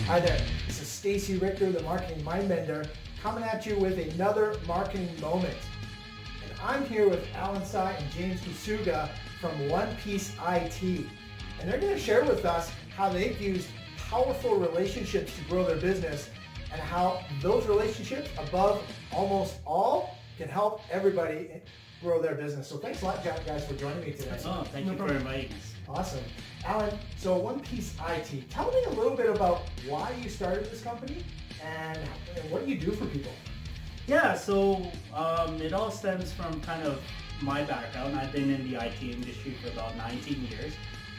Hi there, this is Stacy Richter, the Marketing Mindbender, coming at you with another marketing moment. And I'm here with Allan and James Casuga from One Piece IT. And they're going to share with us how they've used powerful relationships to grow their business and how those relationships, above almost all, can help everybody grow their business. So thanks a lot, guys, for joining me today. Oh, thank you for inviting us. Awesome. Allan, so One Piece IT, tell me a little bit about why you started this company and what do you do for people? Yeah, so it all stems from kind of my background. I've been in the IT industry for about 19 years.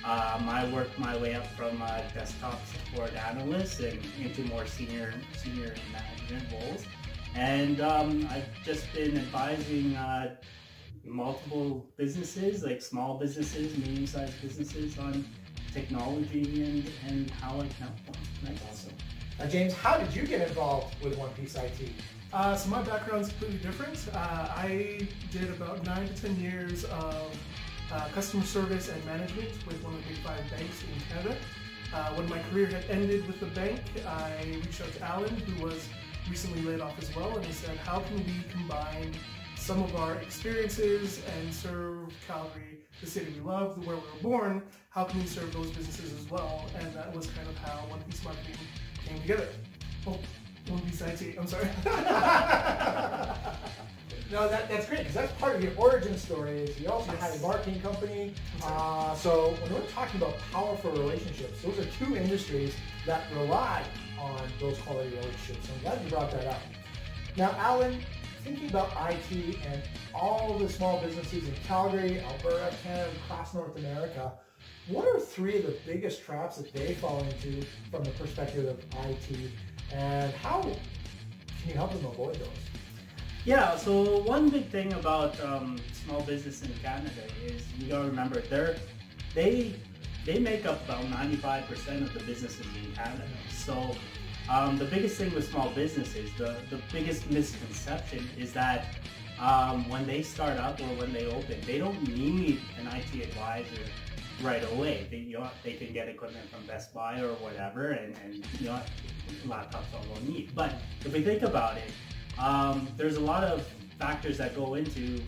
I worked my way up from desktop support analyst and into more senior management roles. And I've just been advising multiple businesses, like small businesses, medium-sized businesses, on technology and how I can help them. That's awesome. Now, James, how did you get involved with One Piece IT? So my background is completely different. I did about 9 to 10 years of customer service and management with one of the big 5 banks in Canada. When my career had ended with the bank, I reached out to Allan, who was recently laid off as well, and he said, how can we combine some of our experiences and serve Calgary, the city we love, where we were born? How can we serve those businesses as well? And that was kind of how One Piece Marketing came together. Oh, One Piece IT, I'm sorry. No, that's great, because that's part of your origin story. Is you also had a marketing company. So when we're talking about powerful relationships, those are 2 industries that rely on those quality relationships. So I'm glad you brought that up. Now, Allan, thinking about IT and all the small businesses in Calgary, Alberta, Canada, across North America, what are 3 of the biggest traps that they fall into from the perspective of IT, and how can you help them avoid those? Yeah, so one big thing about small business in Canada is you gotta remember they make up about 95% of the businesses in Canada. So the biggest thing with small businesses, the biggest misconception is that when they start up or when they open, they don't need an IT advisor right away. They can get equipment from Best Buy or whatever, and laptops all they'll need. But if we think about it, there's a lot of factors that go into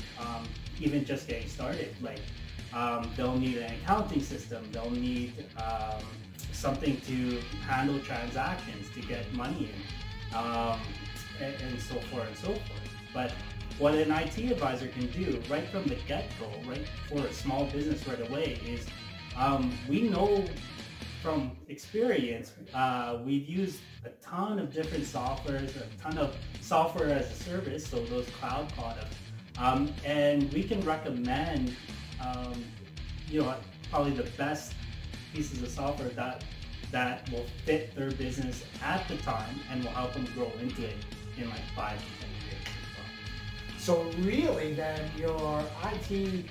even just getting started. Like they'll need an accounting system, they'll need something to handle transactions, to get money in, and so forth and so forth. But what an IT advisor can do right from the get-go, right for a small business right away, is we know from experience, we've used a ton of different softwares, a ton of software as a service, so those cloud products, and we can recommend probably the best pieces of software that will fit their business at the time and will help them grow into it in like 5 to 10 years as well. So really then your IT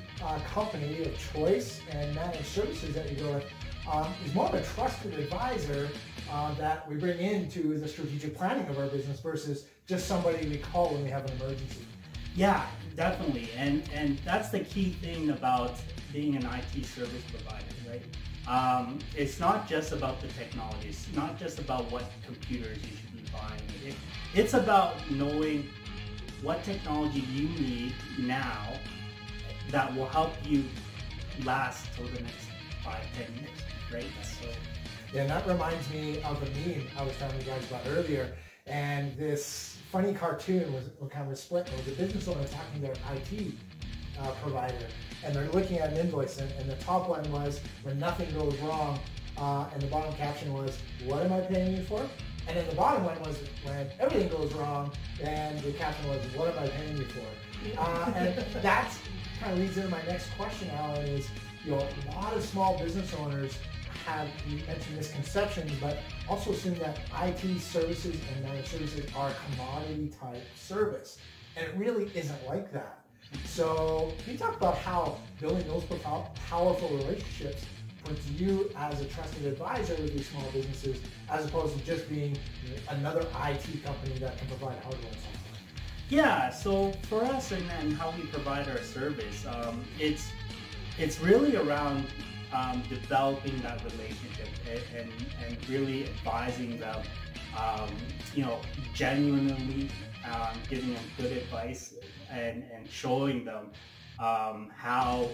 company of choice and managed services that you go with is more of a trusted advisor that we bring into the strategic planning of our business versus just somebody we call when we have an emergency. Yeah, definitely, and that's the key thing about being an IT service provider, right? It's not just about the technology, it's not just about what computers you should be buying. It's about knowing what technology you need now that will help you last till the next 5, 10 years, right? So, yeah, and that reminds me of a meme I was telling you guys about earlier, and this funny cartoon was kind of a split. It was a business owner talking to their IT provider, and they're looking at an invoice, and the top one was when nothing goes wrong, and the bottom caption was, what am I paying you for? And then the bottom one was when everything goes wrong, and the caption was, what am I paying you for? And that kind of leads into my next question, Allan, is a lot of small business owners have, you mentioned misconceptions, but also assume that IT services and managed services are a commodity type service. And it really isn't like that. So can you talk about how building those powerful relationships puts you as a trusted advisor with these small businesses, as opposed to just being another IT company that can provide hardware and software? Yeah, so for us and how we provide our service, it's really around developing that relationship and really advising them, genuinely giving them good advice and showing them how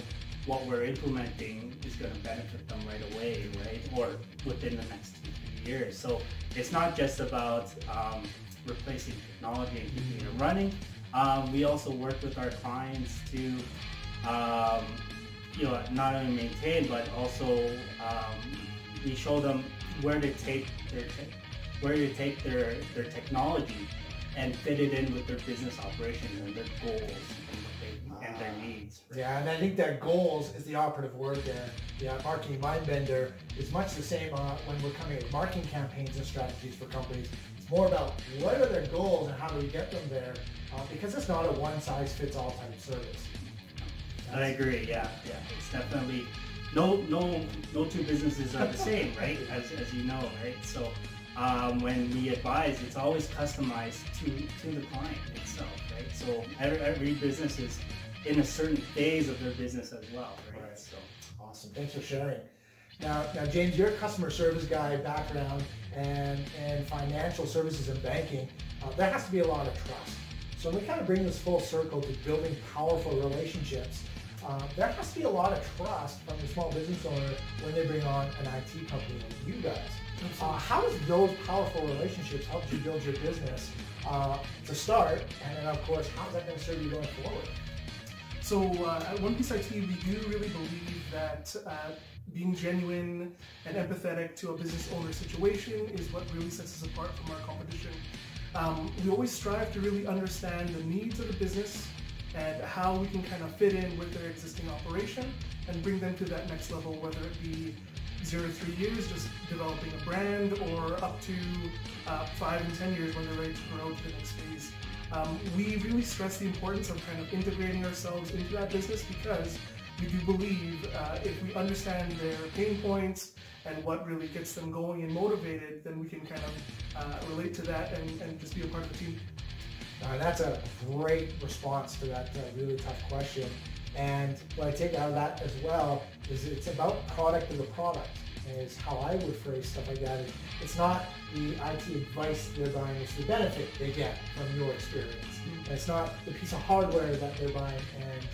what we're implementing is going to benefit them right away, right? Or within the next 2-3 years. So it's not just about replacing technology and keeping it running. We also work with our clients to not only maintain, but also we show them where to take their technology and fit it in with their business operations and their goals and their needs. Right? Yeah, and I think that goals is the operative word there. Yeah, marketing mind bender is much the same when we're coming at marketing campaigns and strategies for companies. It's more about what are their goals and how do we get them there, because it's not a one-size-fits-all type service. I agree. Yeah. It's definitely no two businesses are the same, right? As you know, right? So when we advise, it's always customized to the client itself, right? So every business is in a certain phase of their business as well, right? So awesome. Thanks for sharing. Now, James, you're a customer service guy background and financial services and banking. There has to be a lot of trust. So we kind of bring this full circle to building powerful relationships. There has to be a lot of trust from the small business owner when they bring on an IT company like you guys. How does those powerful relationships help you build your business to start? And then, of course, how's that going to serve you going forward? So at One Piece IT, we do really believe that being genuine and empathetic to a business owner situation is what really sets us apart from our competition. We always strive to really understand the needs of the business and how we can kind of fit in with their existing operation and bring them to that next level, whether it be 0 to 3 years, just developing a brand, or up to 5 and 10 years when they're ready to grow to the next phase. We really stress the importance of kind of integrating ourselves into that business, because we do believe if we understand their pain points and what really gets them going and motivated, then we can kind of relate to that and just be a part of the team. That's a great response to that really tough question. And what I take out of that as well is it's about product of the product, is how I would phrase stuff like that. It's not the IT advice they're buying, it's the benefit they get from your experience. And it's not the piece of hardware that they're buying and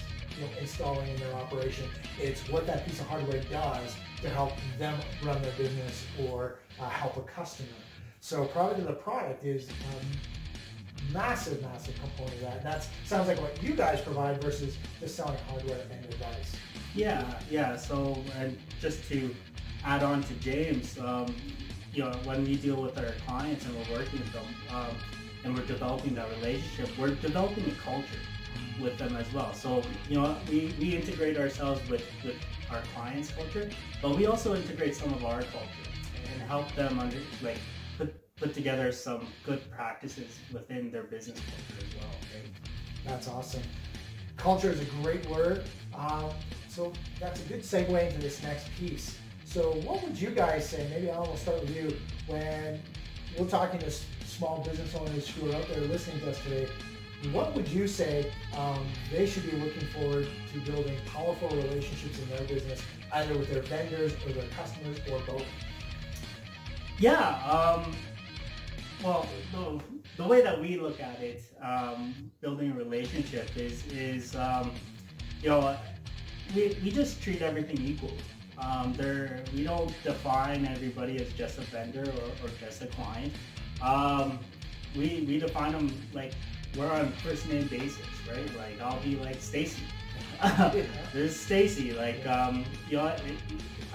installing in their operation. It's what that piece of hardware does to help them run their business or help a customer. So product of the product is massive component of that. And that sounds like what you guys provide versus just selling hardware and advice. Yeah. So, and just to add on to James, when we deal with our clients and we're working with them, and we're developing that relationship, we're developing a culture with them as well. So, we integrate ourselves with our clients' culture, but we also integrate some of our culture and help them put together some good practices within their business culture as well. Right? That's awesome. Culture is a great word. So that's a good segue into this next piece. So what would you guys say, maybe Allan will start with you, when we're talking to small business owners who are out there listening to us today, what would you say they should be looking forward to building powerful relationships in their business, either with their vendors or their customers or both? Yeah, well, the way that we look at it, building a relationship is we just treat everything equal. We don't define everybody as just a vendor or just a client. We define them like we're on first name basis, right? Like I'll be like Stacy. This is Stacy. Like I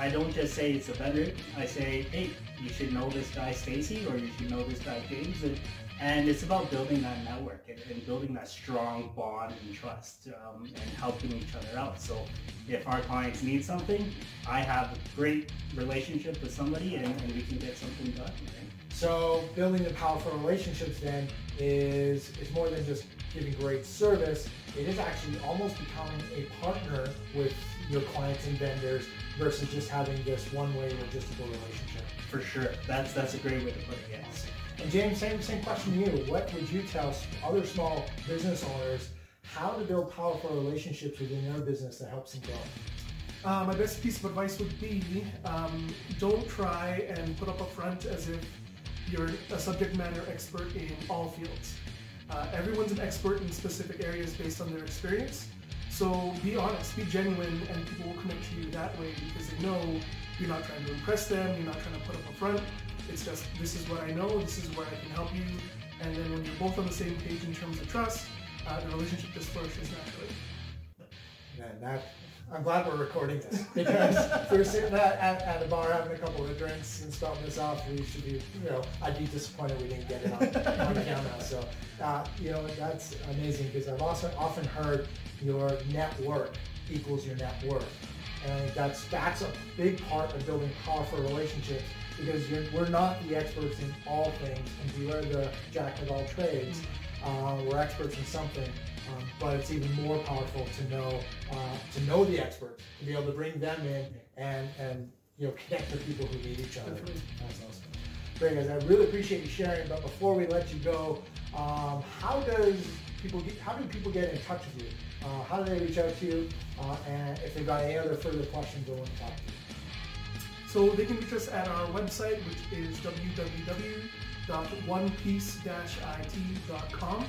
don't just say it's a vendor. I say, hey, you should know this guy Stacy, or you should know this guy James, and it's about building that network and building that strong bond and trust, and helping each other out. So if our clients need something, I have a great relationship with somebody, and we can get something done. Right? So building the powerful relationships then is more than just giving great service. It is actually almost becoming a partner with your clients and vendors versus just having this one-way logistical relationship. For sure. That's a great way to put it, yes. And James, same question to you. What would you tell other small business owners how to build powerful relationships within their business that helps them grow? My best piece of advice would be don't try and put up a front as if you're a subject matter expert in all fields. Everyone's an expert in specific areas based on their experience. So be honest, be genuine, and people will connect to you that way because they know you're not trying to impress them, you're not trying to put up a front. It's just, this is what I know, this is where I can help you. And then when you're both on the same page in terms of trust, the relationship just flourishes naturally. Man, I'm glad we're recording this because if we were sitting at a bar having a couple of drinks and starting this off, we should be, I'd be disappointed we didn't get it on camera. So, that's amazing because I've also often heard your network equals your net worth. And that's a big part of building powerful relationships because we're not the experts in all things and we are the jack of all trades. We're experts in something. But it's even more powerful to know the experts, to be able to bring them in and connect with people who need each other. Definitely. That's awesome. Great, guys. I really appreciate you sharing. But before we let you go, how do people get in touch with you? How do they reach out to you? And if they've got any other further questions they want to talk to you? So they can reach us at our website, which is www.onepiece-it.com.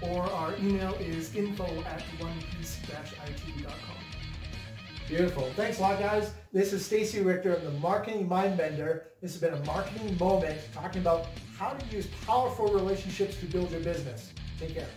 or our email is info@onepiece-it.com. Beautiful. Thanks a lot, guys. This is Stacy Richter of the Marketing Mindbender. This has been a marketing moment talking about how to use powerful relationships to build your business. Take care.